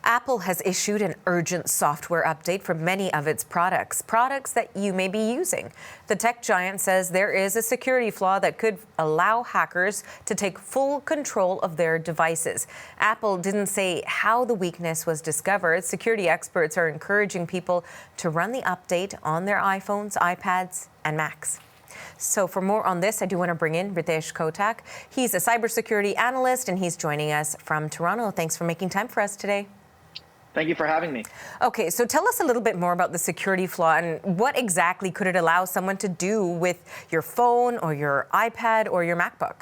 Apple has issued an urgent software update for many of its products that you may be using. The tech giant says there is a security flaw that could allow hackers to take full control of their devices. Apple didn't say how the weakness was discovered. Security experts are encouraging people to run the update on their iPhones, iPads, and Macs. So for more on this, I do want to bring in Ritesh Kotak. He's a cybersecurity analyst, and he's joining us from Toronto. Thanks for making time for us today. Thank you for having me. Okay, so tell us a little bit more about the security flaw and what exactly could it allow someone to do with your phone or your iPad or your MacBook?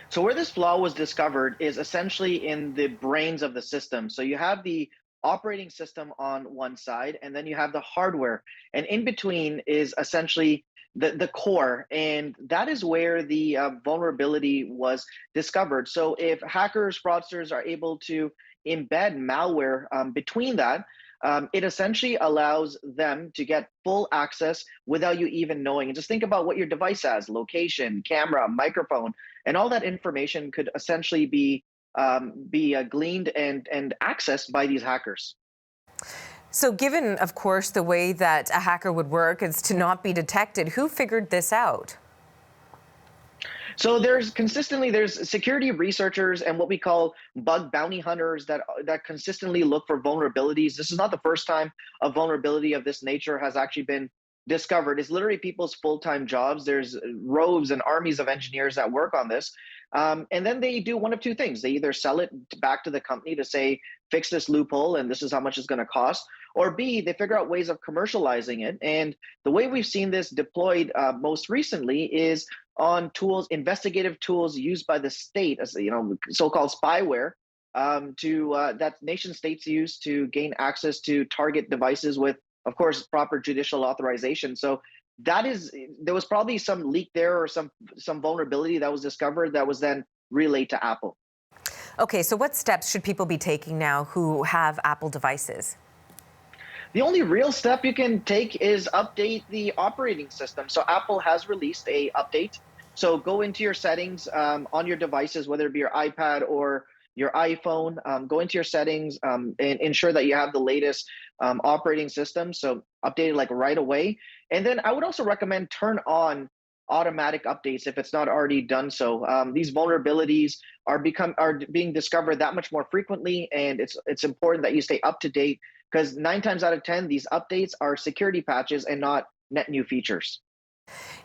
So where this flaw was discovered is essentially in the brains of the system. So you have the operating system on one side, and then you have the hardware. And in between is essentially the core, and that is where the vulnerability was discovered. So if hackers, fraudsters are able to embed malware between that, it essentially allows them to get full access without you even knowing. And just think about what your device has: location, camera, microphone, and all that information could essentially be gleaned and accessed by these hackers. So given, of course, the way that a hacker would work is to not be detected, who figured this out? So there's security researchers and what we call bug bounty hunters that consistently look for vulnerabilities. This is not the first time a vulnerability of this nature has actually been discovered. It's literally people's full-time jobs. There's rows and armies of engineers that work on this. And then they do one of two things. They either sell it back to the company to say, fix this loophole and this is how much it's going to cost, or B, they figure out ways of commercializing it. And the way we've seen this deployed most recently is on tools, investigative tools used by the state, as so-called spyware, that nation states use to gain access to target devices with, of course, proper judicial authorization. So there was probably some leak there or some vulnerability that was discovered that was then relayed to Apple. Okay, so what steps should people be taking now who have Apple devices? The only real step you can take is update the operating system. So Apple has released a update. So go into your settings on your devices, whether it be your iPad or your iPhone, go into your settings and ensure that you have the latest operating system. So update it like right away. And then I would also recommend turn on automatic updates if it's not already done so. These vulnerabilities are being discovered that much more frequently, and it's important that you stay up to date, because 9 times out of 10, these updates are security patches and not net new features.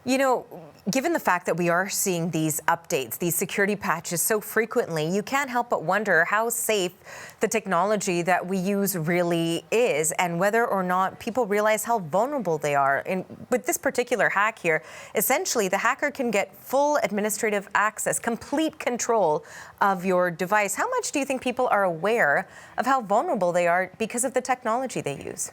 You know, given the fact that we are seeing these updates, these security patches so frequently, you can't help but wonder how safe the technology that we use really is and whether or not people realize how vulnerable they are. And with this particular hack here, essentially the hacker can get full administrative access, complete control of your device. How much do you think people are aware of how vulnerable they are because of the technology they use?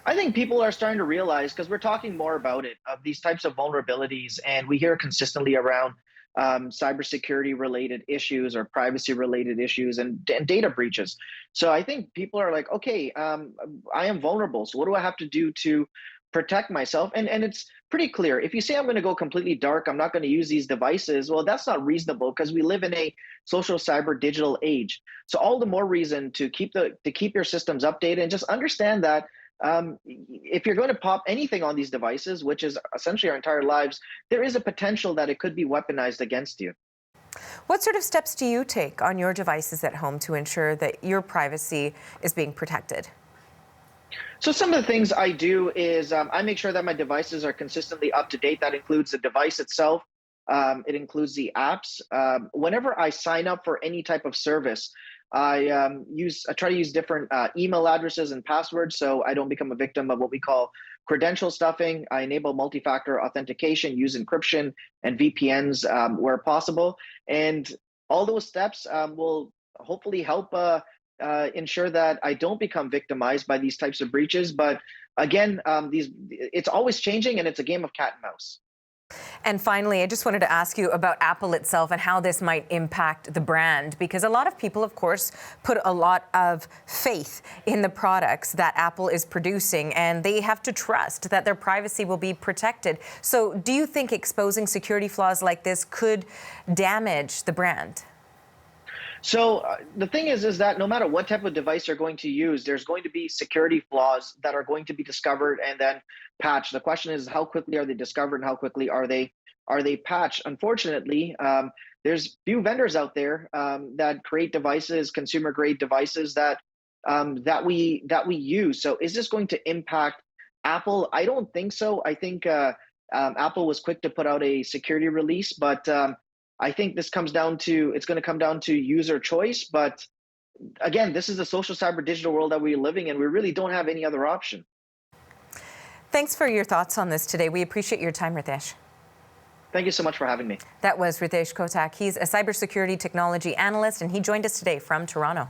I think people are starting to realize, because we're talking more about it, of these types of vulnerabilities, and we hear consistently around cybersecurity related issues or privacy related issues and data breaches. So I think people are like, okay, I am vulnerable. So what do I have to do to protect myself? And it's pretty clear. If you say I'm going to go completely dark, I'm not going to use these devices, well, that's not reasonable, because we live in a social cyber digital age. So all the more reason to keep your systems updated, and just understand that if you're going to pop anything on these devices, which is essentially our entire lives, there is a potential that it could be weaponized against you. What sort of steps do you take on your devices at home to ensure that your privacy is being protected? So some of the things I do is I make sure that my devices are consistently up to date. That includes the device itself. It includes the apps. Whenever I sign up for any type of service, I try to use different email addresses and passwords so I don't become a victim of what we call credential stuffing. I enable multi-factor authentication, use encryption and VPNs where possible. And all those steps will hopefully help ensure that I don't become victimized by these types of breaches. But again, it's always changing, and it's a game of cat and mouse. And finally, I just wanted to ask you about Apple itself and how this might impact the brand, because a lot of people, of course, put a lot of faith in the products that Apple is producing, and they have to trust that their privacy will be protected. So do you think exposing security flaws like this could damage the brand? So the thing is that no matter what type of device you're going to use, there's going to be security flaws that are going to be discovered and then patched. The question is, how quickly are they discovered and how quickly are they patched? Unfortunately, there's few vendors out there that create devices, consumer grade devices that we use. So is this going to impact Apple? I don't think so. I think Apple was quick to put out a security release, but I think it's going to come down to user choice. But again, this is the social cyber digital world that we're living in. We really don't have any other option. Thanks for your thoughts on this today. We appreciate your time, Ritesh. Thank you so much for having me. That was Ritesh Kotak. He's a cybersecurity technology analyst, and he joined us today from Toronto.